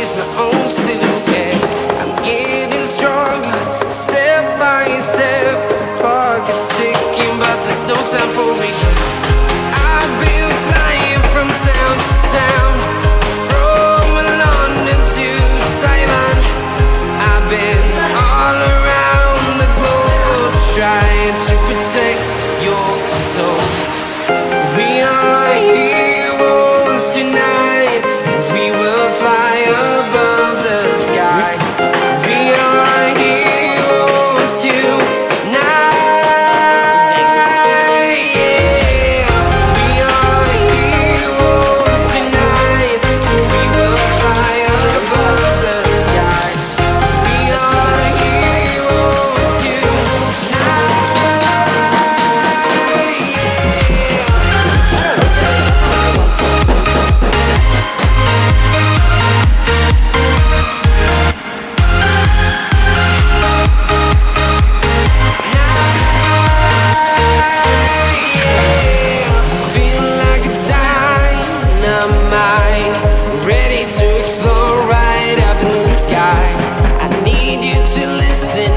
chase my own silhouette. I'm getting stronger, step by step. The clock is ticking, but there's no time for regrets. I've been flying from town to town, from London to Taiwan. I've been all around the globe, trying to protect your soul. We are heroes tonight. We will fly above the sky. We are heroes tonight. Yeah. We are heroes tonight. We will fly above the sky. We are heroes tonight. Feeling like a dynamite, ready to explode right up in the sky. I need you to listen